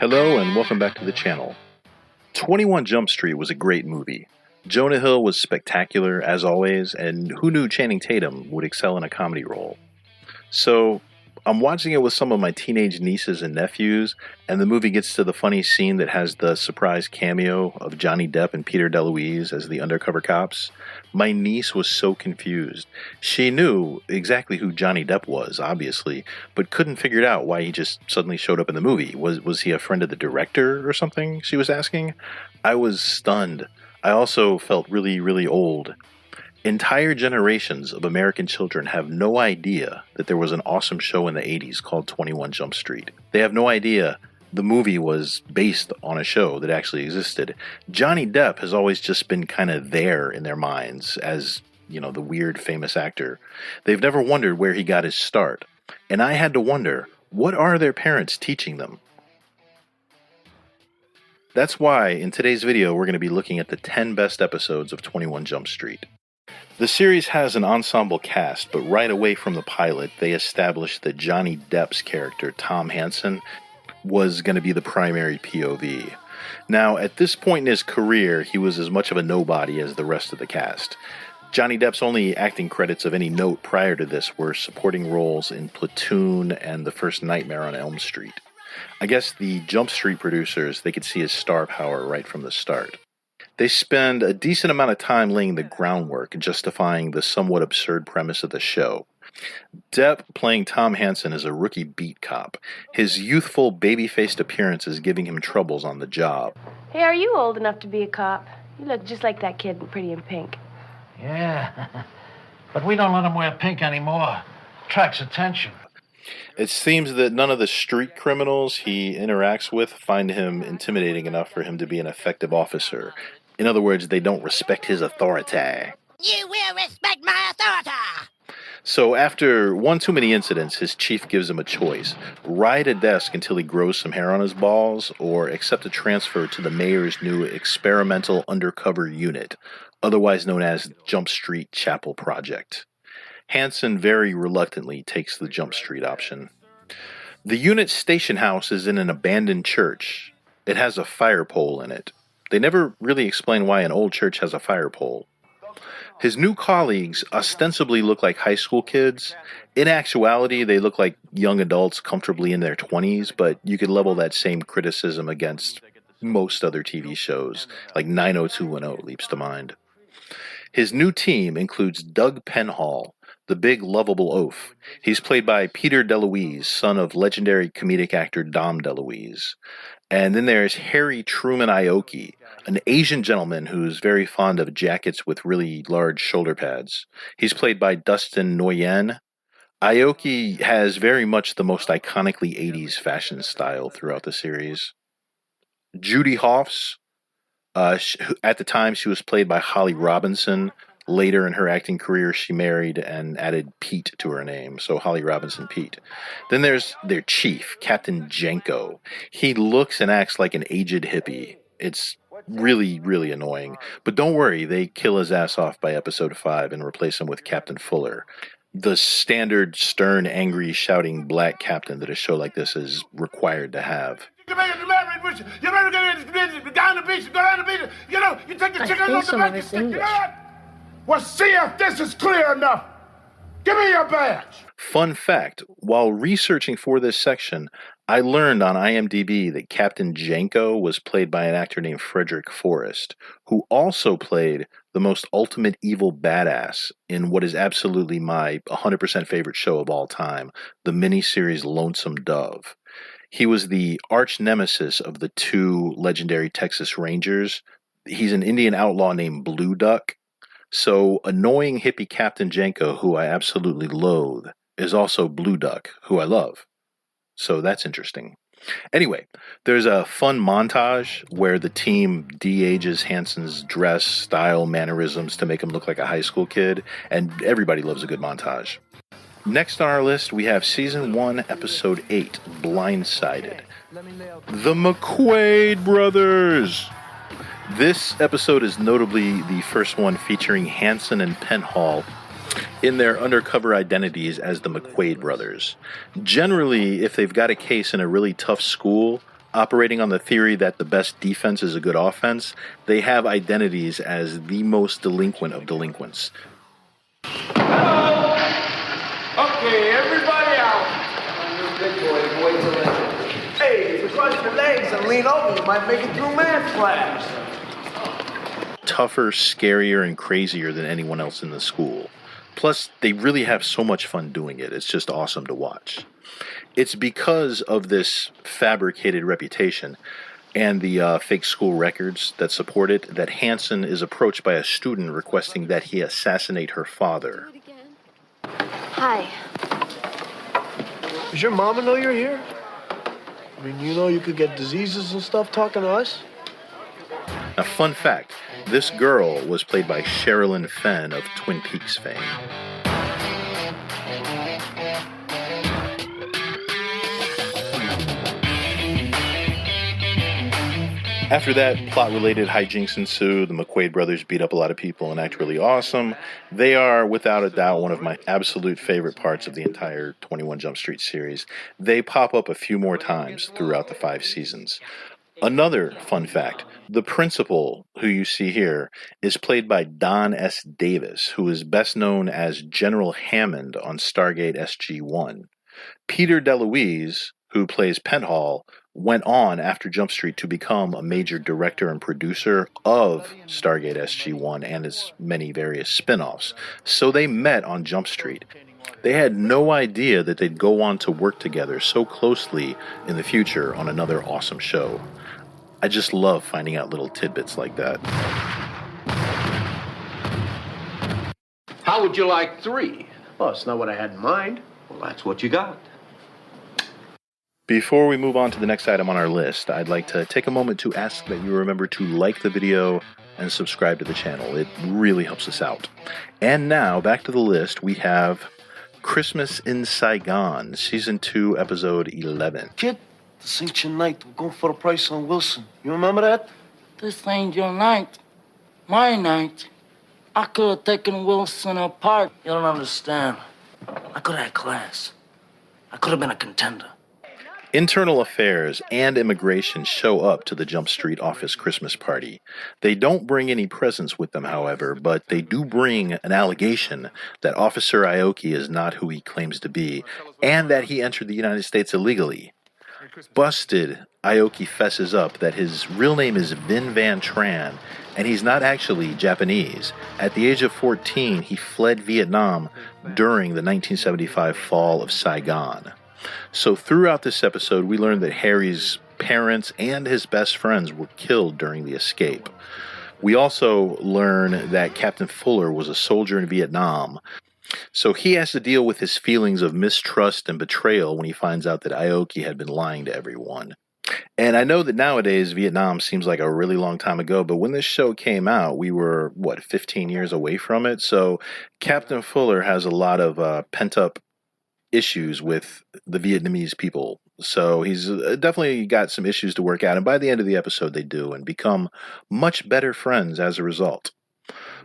Hello and welcome back to the channel. 21 Jump Street was a great movie. Jonah Hill was spectacular, as always, and who knew Channing Tatum would excel in a comedy role? So, I'm watching it with some of my teenage nieces and nephews, and the movie gets to the funny scene that has the surprise cameo of Johnny Depp and Peter DeLuise as the undercover cops. My niece was so confused. She knew exactly who Johnny Depp was, obviously, but couldn't figure out why he just suddenly showed up in the movie. Was he a friend of the director or something, she was asking? I was stunned. I also felt really, really old. Entire generations of American children have no idea that there was an awesome show in the 80s called 21 Jump Street. They have no idea the movie was based on a show that actually existed. Johnny Depp has always just been kind of there in their minds as, the weird famous actor. They've never wondered where he got his start. And I had to wonder, what are their parents teaching them? That's why in today's video we're going to be looking at the 10 best episodes of 21 Jump Street. The series has an ensemble cast, but right away from the pilot, they established that Johnny Depp's character, Tom Hansen, was going to be the primary POV. Now, at this point in his career, he was as much of a nobody as the rest of the cast. Johnny Depp's only acting credits of any note prior to this were supporting roles in Platoon and The First Nightmare on Elm Street. I guess the Jump Street producers, they could see his star power right from the start. They spend a decent amount of time laying the groundwork, justifying the somewhat absurd premise of the show. Depp, playing Tom Hansen, is a rookie beat cop. His youthful, baby-faced appearance is giving him troubles on the job. Hey, are you old enough to be a cop? You look just like that kid in Pretty in Pink. Yeah, but we don't let him wear pink anymore. Attracts attention. It seems that none of the street criminals he interacts with find him intimidating enough for him to be an effective officer. In other words, they don't respect his authority. You will respect my authority! So after one too many incidents, his chief gives him a choice. Ride a desk until he grows some hair on his balls, or accept a transfer to the mayor's new experimental undercover unit, otherwise known as Jump Street Chapel Project. Hansen very reluctantly takes the Jump Street option. The unit's station house is in an abandoned church. It has a fire pole in it. They never really explain why an old church has a fire pole. His new colleagues ostensibly look like high school kids. In actuality, they look like young adults comfortably in their 20s, but you could level that same criticism against most other TV shows, like 90210 leaps to mind. His new team includes Doug Penhall, the big lovable oaf. He's played by Peter DeLuise, son of legendary comedic actor Dom DeLuise. And then there's Harry Truman Aoki, an Asian gentleman who's very fond of jackets with really large shoulder pads. He's played by Dustin Nguyen. Aoki has very much the most iconically 80s fashion style throughout the series. Judy Hoffs, at the time she was played by Holly Robinson. Later in her acting career, she married and added Pete to her name, so Holly Robinson Pete. Then there's their chief, Captain Jenko. He looks and acts like an aged hippie. It's really, really annoying. But don't worry, they kill his ass off by episode 5 and replace him with Captain Fuller, the standard, stern, angry, shouting black captain that a show like this is required to have. You better go down the beach, go down the beach. You take the chicken off the back, you know what? Well, see if this is clear enough. Give me your badge. Fun fact, while researching for this section, I learned on IMDb that Captain Jenko was played by an actor named Frederick Forrest, who also played the most ultimate evil badass in what is absolutely my 100% favorite show of all time, the miniseries Lonesome Dove. He was the arch nemesis of the two legendary Texas Rangers. He's an Indian outlaw named Blue Duck. So, annoying hippie Captain Jenko, who I absolutely loathe, is also Blue Duck, who I love. So that's interesting. Anyway, there's a fun montage where the team de-ages Hansen's dress, style, mannerisms to make him look like a high school kid, and everybody loves a good montage. Next on our list, we have Season 1, Episode 8, Blindsided. The McQuaid Brothers! This episode is notably the first one featuring Hansen and Penhall in their undercover identities as the McQuaid brothers. Generally, if they've got a case in a really tough school, Operating on the theory that the best defense is a good offense, they have identities as the most delinquent of delinquents. Hello! Okay, everybody out. Hey, if you cross your legs and lean over, you might make it through math class. Tougher, scarier, and crazier than anyone else in the school. Plus, they really have so much fun doing it. It's just awesome to watch. It's because of this fabricated reputation and the fake school records that support it that Hansen is approached by a student requesting that he assassinate her father. Hi. Does your mama know you're here? I mean, you know you could get diseases and stuff talking to us? Now, fun fact, this girl was played by Sherilyn Fenn of Twin Peaks fame. After that, plot-related hijinks ensue. The McQuaid brothers beat up a lot of people and act really awesome. They are, without a doubt, one of my absolute favorite parts of the entire 21 Jump Street series. They pop up a few more times throughout the 5 seasons. Another fun fact, the principal, who you see here, is played by Don S. Davis, who is best known as General Hammond on Stargate SG-1. Peter DeLuise, who plays Penhall, went on after Jump Street to become a major director and producer of Stargate SG-1 and its many various spin-offs. So they met on Jump Street. They had no idea that they'd go on to work together so closely in the future on another awesome show. I just love finding out little tidbits like that. How would you like 3? Oh, it's not what I had in mind. Well, that's what you got. Before we move on to the next item on our list, I'd like to take a moment to ask that you remember to like the video and subscribe to the channel. It really helps us out. And now, back to the list, we have Christmas in Saigon, Season 2, Episode 11. Kid, this ain't your night. We're going for the price on Wilson. You remember that? This ain't your night. My night. I could have taken Wilson apart. You don't understand. I could have had class. I could have been a contender. Internal Affairs and Immigration show up to the Jump Street office Christmas party. They don't bring any presents with them, however, but they do bring an allegation that Officer Aoki is not who he claims to be, and that he entered the United States illegally. Busted, Aoki fesses up that his real name is Vin Van Tran, and he's not actually Japanese. At the age of 14, he fled Vietnam during the 1975 fall of Saigon. So throughout this episode, we learn that Harry's parents and his best friends were killed during the escape. We also learn that Captain Fuller was a soldier in Vietnam, so he has to deal with his feelings of mistrust and betrayal when he finds out that Aoki had been lying to everyone. And I know that nowadays Vietnam seems like a really long time ago, but when this show came out, we were, 15 years away from it? So Captain Fuller has a lot of pent-up issues with the Vietnamese people. So he's definitely got some issues to work out. And by the end of the episode, they do and become much better friends as a result.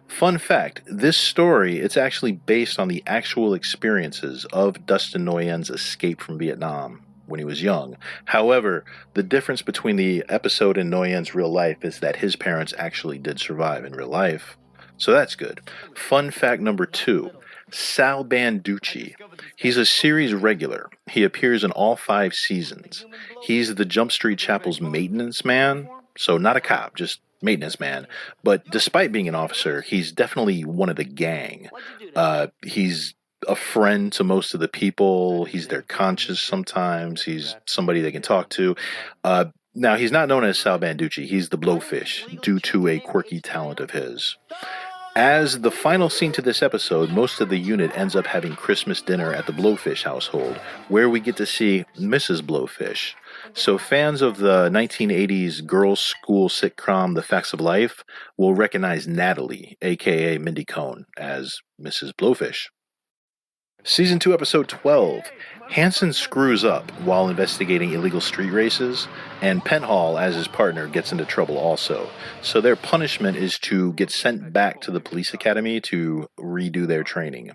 Fun fact, this story, it's actually based on the actual experiences of Dustin Nguyen's escape from Vietnam when he was young. However, the difference between the episode and Nguyen's real life is that his parents actually did survive in real life. So that's good. Fun fact number 2. Sal Banducci. He's a series regular. He appears in all 5 seasons. He's the Jump Street Chapel's maintenance man, so not a cop, just maintenance man. But despite being an officer, he's definitely one of the gang. He's a friend to most of the people. He's their conscience sometimes. He's somebody they can talk to. Now, he's not known as Sal Banducci. He's the Blowfish, due to a quirky talent of his. As the final scene to this episode, most of the unit ends up having Christmas dinner at the Blowfish household, where we get to see Mrs. Blowfish. So fans of the 1980s girls' school sitcom The Facts of Life will recognize Natalie, a.k.a. Mindy Cohn, as Mrs. Blowfish. Season 2, Episode 12. Hansen screws up while investigating illegal street races, and Penhall, as his partner, gets into trouble also. So their punishment is to get sent back to the police academy to redo their training.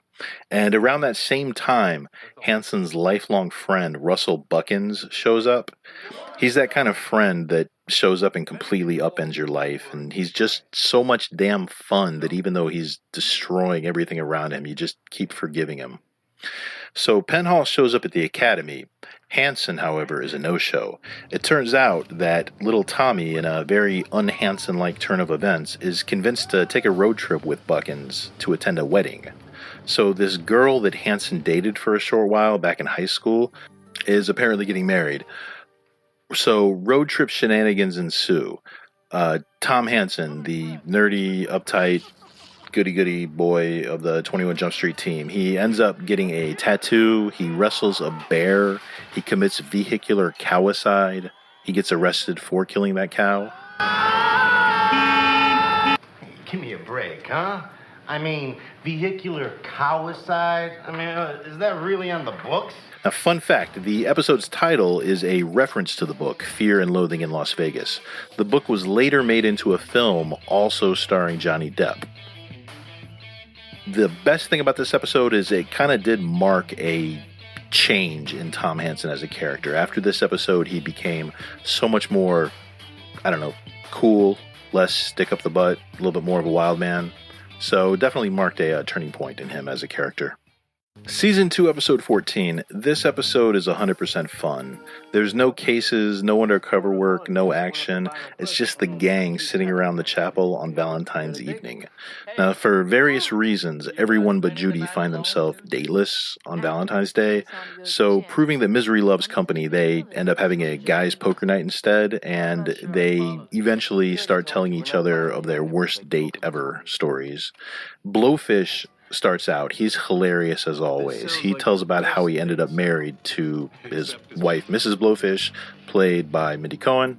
And around that same time, Hansen's lifelong friend, Russell Buckins, shows up. He's that kind of friend that shows up and completely upends your life, and he's just so much damn fun that even though he's destroying everything around him, you just keep forgiving him. So Penhall shows up at the academy. Hansen, however, is a no-show. It turns out that little Tommy, in a very un-Hansen-like turn of events, is convinced to take a road trip with Buckins to attend a wedding. So this girl that Hansen dated for a short while back in high school is apparently getting married. So road trip shenanigans ensue. Tom Hansen, the nerdy, uptight, goody-goody boy of the 21 Jump Street team, he ends up getting a tattoo, he wrestles a bear, he commits vehicular cowicide, he gets arrested for killing that cow. Give me a break, huh? I mean, vehicular cowicide? I mean, is that really on the books? Now, fun fact, the episode's title is a reference to the book, Fear and Loathing in Las Vegas. The book was later made into a film, also starring Johnny Depp. The best thing about this episode is it kind of did mark a change in Tom Hansen as a character. After this episode, he became so much more, cool, less stick up the butt, a little bit more of a wild man. So definitely marked a turning point in him as a character. Season 2, Episode 14. This episode is 100% fun. There's no cases, no undercover work, no action. It's just the gang sitting around the chapel on Valentine's evening. Now, for various reasons, everyone but Judy find themselves dateless on Valentine's Day. So, proving that misery loves company, they end up having a guys' poker night instead, and they eventually start telling each other of their worst date ever stories. Blowfish starts out. He's hilarious as always. He tells about how he ended up married to his wife, Mrs. Blowfish, played by Mindy Cohn.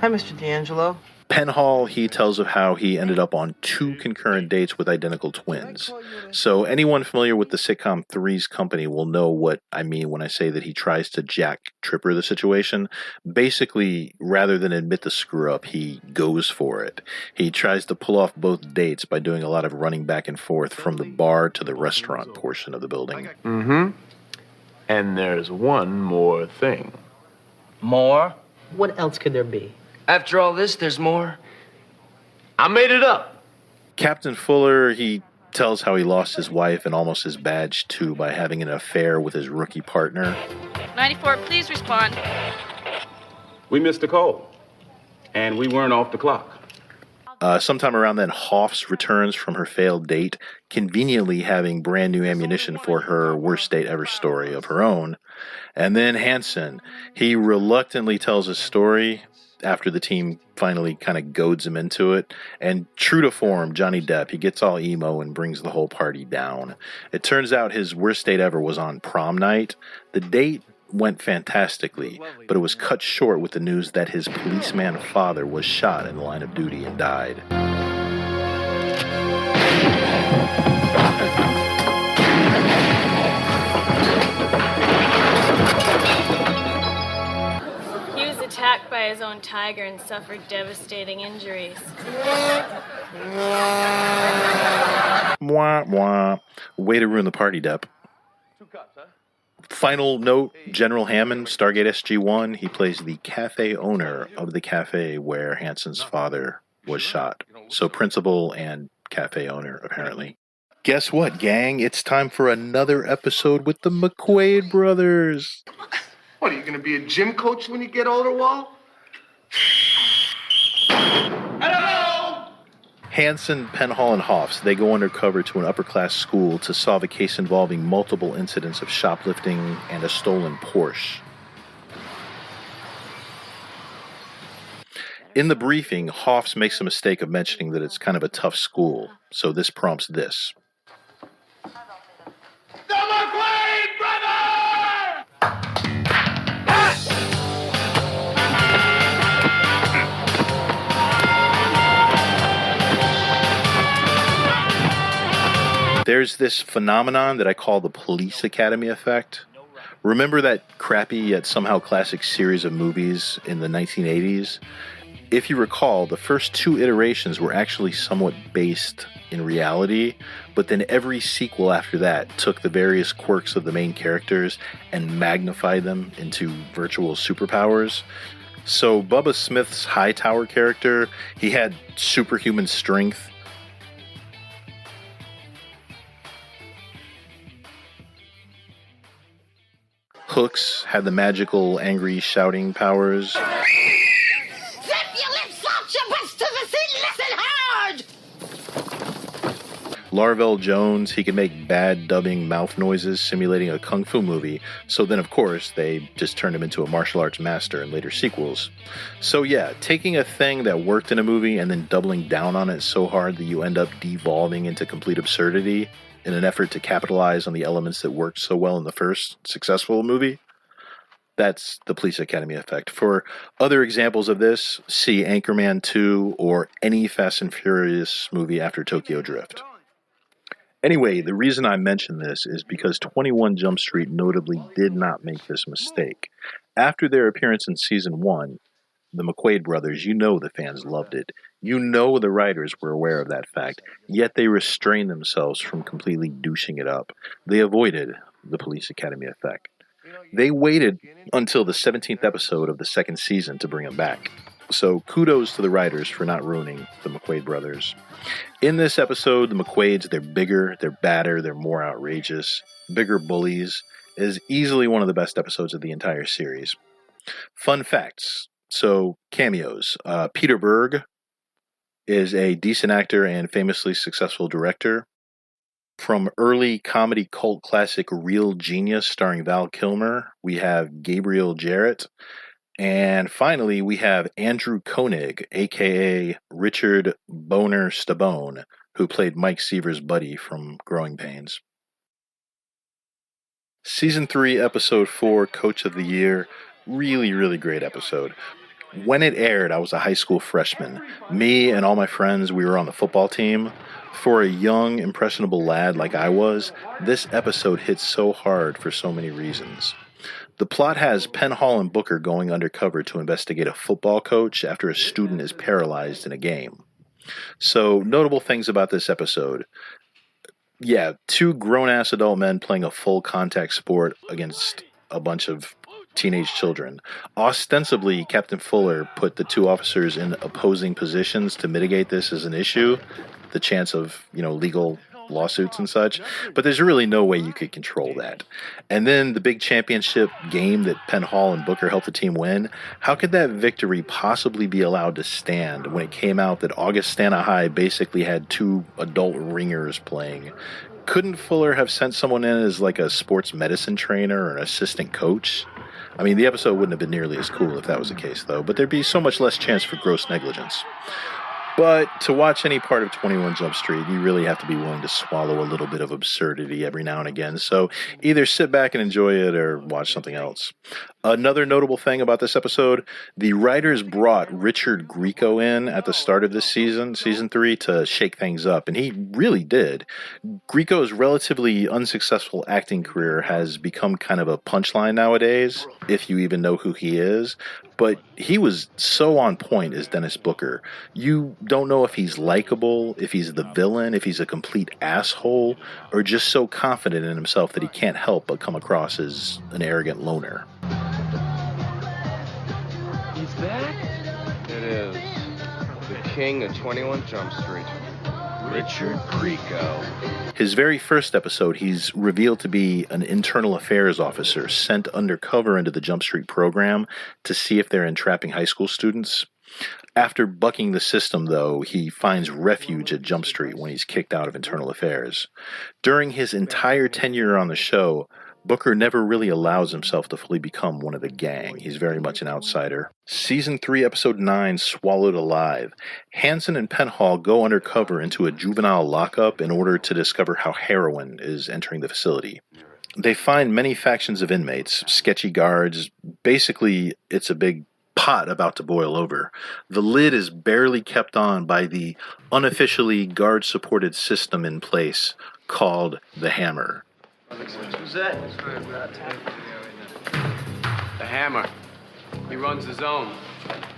Hi, Mr. D'Angelo. Penhall, he tells of how he ended up on 2 concurrent dates with identical twins. So anyone familiar with the sitcom Three's Company will know what I mean when I say that he tries to Jack Tripper the situation. Basically, rather than admit the screw-up, he goes for it. He tries to pull off both dates by doing a lot of running back and forth from the bar to the restaurant portion of the building. Mm-hmm. And there's one more thing. More? What else could there be? After all this, there's more? I made it up. Captain Fuller, he tells how he lost his wife and almost his badge too by having an affair with his rookie partner. 94, please respond. We missed a call, and we weren't off the clock. Sometime around then, Hoffs returns from her failed date, conveniently having brand new ammunition for her worst date ever story of her own. And then Hansen, he reluctantly tells his story after the team finally kind of goads him into it. And true to form, Johnny Depp, he gets all emo and brings the whole party down. It turns out his worst date ever was on prom night. The date went fantastically, but it was cut short with the news that his policeman father was shot in the line of duty and died. Attacked by his own tiger and suffered devastating injuries. Mwah, mwah. Way to ruin the party, Depp. Final note, General Hammond, Stargate SG-1, he plays the cafe owner of the cafe where Hansen's father was shot. So principal and cafe owner, apparently. Guess what, gang? It's time for another episode with the McQuaid brothers. What, are you going to be a gym coach when you get older, Walt? Hello! Hansen, Penhall, and Hoffs, they go undercover to an upper-class school to solve a case involving multiple incidents of shoplifting and a stolen Porsche. In the briefing, Hoffs makes a mistake of mentioning that it's kind of a tough school, so this prompts this. The McQuaid brothers! There's this phenomenon that I call the Police Academy effect. Remember that crappy yet somehow classic series of movies in the 1980s? If you recall, the first 2 iterations were actually somewhat based in reality, but then every sequel after that took the various quirks of the main characters and magnified them into virtual superpowers. So Bubba Smith's Hightower character, he had superhuman strength. Hooks had the magical, angry, shouting powers. Zip your lips out your butts to the sea, listen hard! Larvell Jones, he could make bad dubbing mouth noises simulating a kung fu movie, so then of course they just turned him into a martial arts master in later sequels. So yeah, taking a thing that worked in a movie and then doubling down on it so hard that you end up devolving into complete absurdity in an effort to capitalize on the elements that worked so well in the first successful movie. That's the Police Academy effect. For other examples of this, see Anchorman 2 or any Fast and Furious movie after Tokyo Drift. Anyway, the reason I mention this is because 21 Jump Street notably did not make this mistake. After their appearance in Season 1, the McQuaid brothers, you know the fans loved it. You know the writers were aware of that fact, yet they restrained themselves from completely douching it up. They avoided the Police Academy effect. They waited until the 17th episode of the second season to bring him back. So kudos to the writers for not ruining the McQuaid brothers. In this episode, the McQuaids, they're bigger, they're badder, they're more outrageous. Bigger bullies is easily one of the best episodes of the entire series. Fun facts. So, cameos. Peter Berg is a decent actor and famously successful director. From early comedy cult classic Real Genius starring Val Kilmer, we have Gabriel Jarrett. And finally, we have Andrew Koenig, a.k.a. Richard Boner Stabone, who played Mike Seaver's buddy from Growing Pains. Season 3, Episode 4, Coach of the Year. Really, really great episode. When it aired, I was a high school freshman. Me and all my friends, we were on the football team. For a young, impressionable lad like I was, this episode hit so hard for so many reasons. The plot has Penn Hall and Booker going undercover to investigate a football coach after a student is paralyzed in a game. So, notable things about this episode. Yeah, 2 grown-ass adult men playing a full contact sport against a bunch of teenage children. Ostensibly, Captain Fuller put the 2 officers in opposing positions to mitigate this as an issue, the chance of, legal lawsuits and such, but there's really no way you could control that. And then the big championship game that Penn Hall and Booker helped the team win, how could that victory possibly be allowed to stand when it came out that Augustana High basically had 2 adult ringers playing? Couldn't Fuller have sent someone in as like a sports medicine trainer or an assistant coach? I mean, the episode wouldn't have been nearly as cool if that was the case, though, but there'd be so much less chance for gross negligence. But to watch any part of 21 Jump Street, you really have to be willing to swallow a little bit of absurdity every now and again. So either sit back and enjoy it or watch something else. Another notable thing about this episode, the writers brought Richard Grieco in at the start of this season, Season 3, to shake things up, and he really did. Grieco's relatively unsuccessful acting career has become kind of a punchline nowadays, if you even know who he is. But he was so on point as Dennis Booker. You don't know if he's likable, if he's the villain, if he's a complete asshole, or just so confident in himself that he can't help but come across as an arrogant loner. He's back? It is. The king of 21 Jump Street. Richard Grieco. His very first episode, he's revealed to be an internal affairs officer sent undercover into the Jump Street program to see if they're entrapping high school students. After bucking the system, though, he finds refuge at Jump Street when he's kicked out of internal affairs. During his entire tenure on the show, Booker never really allows himself to fully become one of the gang. He's very much an outsider. Season 3, Episode 9, Swallowed Alive. Hansen and Penhall go undercover into a juvenile lockup in order to discover how heroin is entering the facility. They find many factions of inmates, sketchy guards. Basically, it's a big pot about to boil over. The lid is barely kept on by the unofficially guard-supported system in place called the Hammer. Who's that? The Hammer. He runs his own.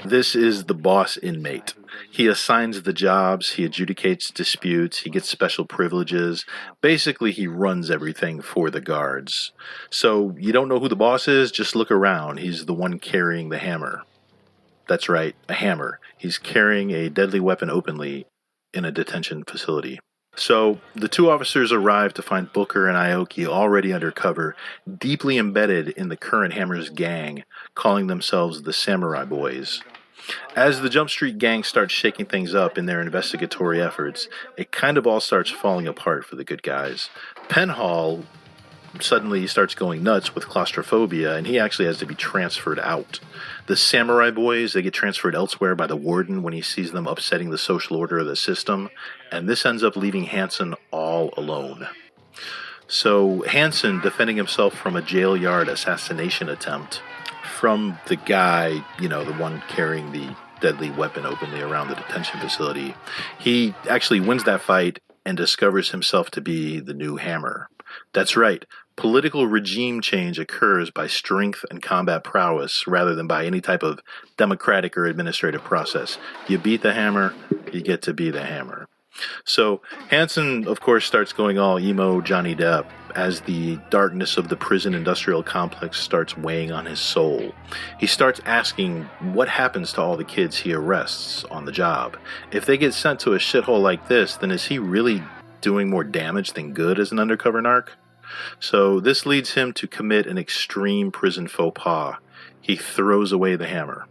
This is the boss inmate. He assigns the jobs, he adjudicates disputes, he gets special privileges. Basically, he runs everything for the guards. So, you don't know who the boss is? Just look around. He's the one carrying the hammer. That's right, a hammer. He's carrying a deadly weapon openly in a detention facility. So, the two officers arrive to find Booker and Aoki already undercover, deeply embedded in the current Hammer's gang, calling themselves the Samurai Boys. As the Jump Street gang starts shaking things up in their investigatory efforts, it kind of all starts falling apart for the good guys. Penhall suddenly starts going nuts with claustrophobia, and he actually has to be transferred out. The Samurai Boys, they get transferred elsewhere by the warden when he sees them upsetting the social order of the system, and this ends up leaving Hansen all alone. So Hansen, defending himself from a jail yard assassination attempt from the guy, the one carrying the deadly weapon openly around the detention facility, he actually wins that fight and discovers himself to be the new Hammer. That's right. Political regime change occurs by strength and combat prowess rather than by any type of democratic or administrative process. You beat the Hammer, you get to be the Hammer. So Hansen, of course, starts going all emo Johnny Depp as the darkness of the prison industrial complex starts weighing on his soul. He starts asking what happens to all the kids he arrests on the job. If they get sent to a shithole like this, then is he really doing more damage than good as an undercover narc? So this leads him to commit an extreme prison faux pas. He throws away the hammer.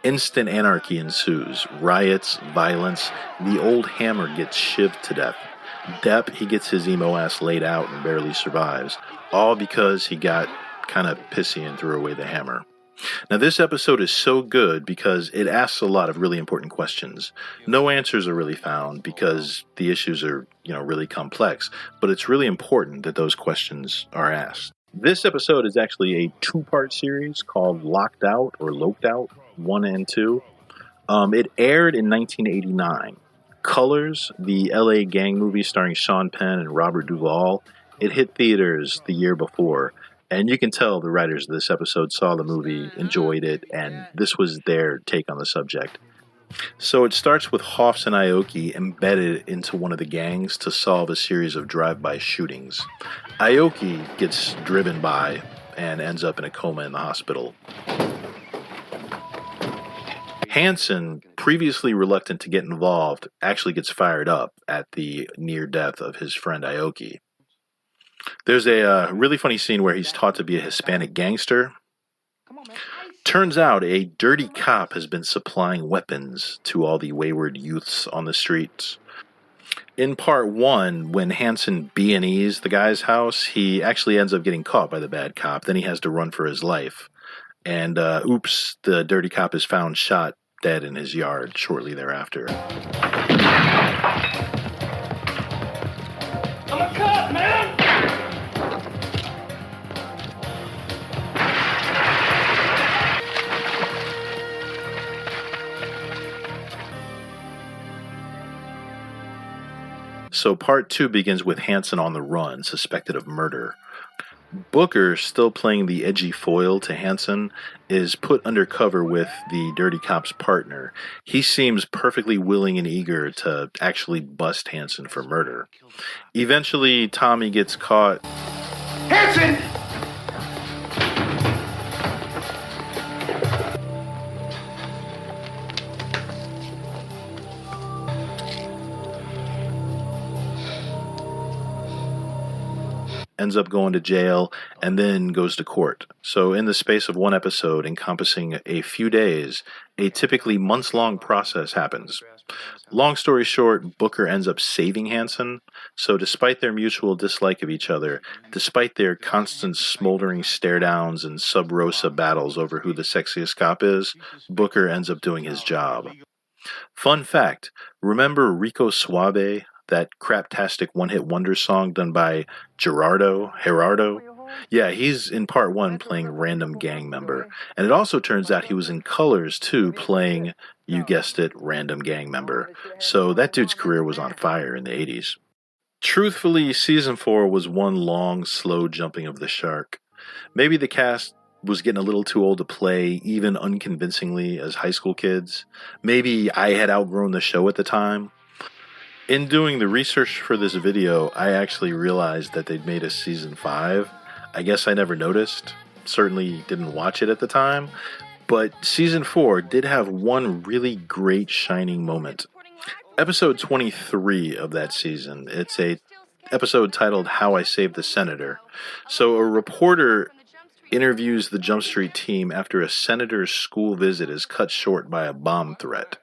Instant anarchy ensues. Riots, violence. The old Hammer gets shivved to death. Depp, he gets his emo ass laid out and barely survives. All because he got kind of pissy and threw away the hammer. Now, this episode is so good because it asks a lot of really important questions. No answers are really found because the issues are, really complex, but it's really important that those questions are asked. This episode is actually a two-part series called Loc'd Out or Loc'd Out 1 and 2. It aired in 1989. Colors, the LA gang movie starring Sean Penn and Robert Duvall, it hit theaters the year before. And you can tell the writers of this episode saw the movie, enjoyed it, and this was their take on the subject. So it starts with Hoffs and Aoki embedded into one of the gangs to solve a series of drive-by shootings. Aoki gets driven by and ends up in a coma in the hospital. Hansen, previously reluctant to get involved, actually gets fired up at the near death of his friend Aoki. There's a really funny scene where he's taught to be a Hispanic gangster. Turns out a dirty cop has been supplying weapons to all the wayward youths on the streets. In part 1, when Hansen B&Es the guy's house, he actually ends up getting caught by the bad cop. Then he has to run for his life. And oops, the dirty cop is found shot dead in his yard shortly thereafter. I'm a cop, man! So part 2 begins with Hansen on the run, suspected of murder. Booker, still playing the edgy foil to Hansen, is put undercover with the dirty cop's partner. He seems perfectly willing and eager to actually bust Hansen for murder. Eventually, Tommy gets caught. Hansen! Ends up going to jail, and then goes to court. So in the space of one episode, encompassing a few days, a typically months-long process happens. Long story short, Booker ends up saving Hansen. So despite their mutual dislike of each other, despite their constant smoldering stare-downs and sub-rosa battles over who the sexiest cop is, Booker ends up doing his job. Fun fact, remember Rico Suave that craptastic one-hit wonder song done by Gerardo. Yeah, he's in part 1 playing random gang member. And it also turns out he was in Colors too, playing, you guessed it, random gang member. So that dude's career was on fire in the 80s. Truthfully, season 4 was one long, slow jumping of the shark. Maybe the cast was getting a little too old to play, even unconvincingly, as high school kids. Maybe I had outgrown the show at the time. In doing the research for this video, I actually realized that they'd made a season 5. I guess I never noticed. Certainly didn't watch it at the time. But season 4 did have one really great shining moment. Episode 23 of that season. It's a episode titled How I Saved the Senator. So a reporter interviews the Jump Street team after a senator's school visit is cut short by a bomb threat.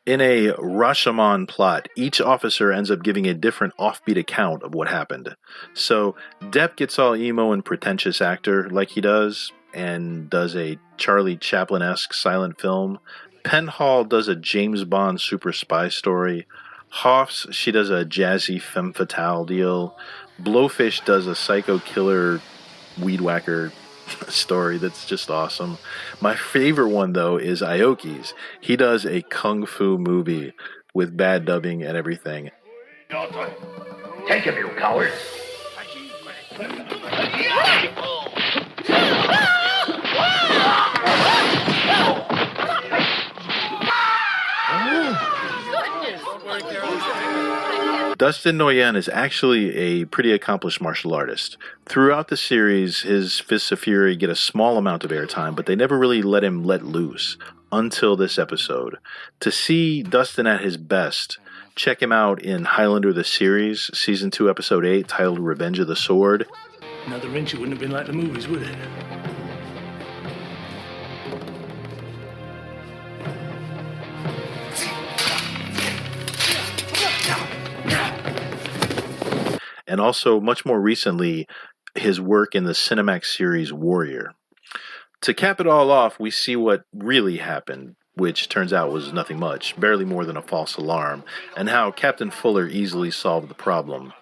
In a Rashomon plot, each officer ends up giving a different offbeat account of what happened. So Depp gets all emo and pretentious actor like he does, and does a Charlie Chaplin-esque silent film. Penhall does a James Bond super spy story. Hoffs, she does a jazzy femme fatale deal. Blowfish does a psycho killer weed whacker story that's just awesome. My favorite one, though, is Aoki's. He does a kung fu movie with bad dubbing and everything. Take him, you cowards! Dustin Nguyen is actually a pretty accomplished martial artist. Throughout the series, his Fists of Fury get a small amount of airtime, but they never really let him let loose until this episode. To see Dustin at his best, check him out in Highlander the Series, Season 2, Episode 8, titled Revenge of the Sword. Another inch, it wouldn't have been like the movies, would it? And also, much more recently, his work in the Cinemax series Warrior. To cap it all off, we see what really happened, which turns out was nothing much, barely more than a false alarm, and how Captain Fuller easily solved the problem.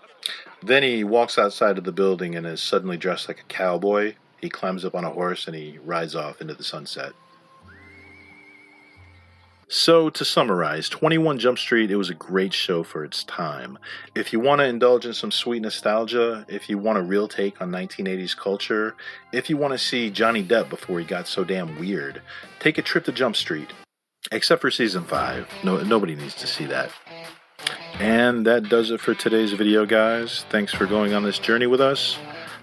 Then he walks outside of the building and is suddenly dressed like a cowboy. He climbs up on a horse and he rides off into the sunset. So, to summarize, 21 Jump Street, it was a great show for its time. If you want to indulge in some sweet nostalgia, if you want a real take on 1980s culture, if you want to see Johnny Depp before he got so damn weird, take a trip to Jump Street. Except for Season 5. Nobody needs to see that. And that does it for today's video, guys. Thanks for going on this journey with us.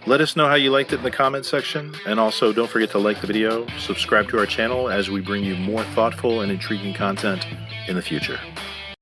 Let us know how you liked it in the comment section, and also don't forget to like the video, subscribe to our channel as we bring you more thoughtful and intriguing content in the future.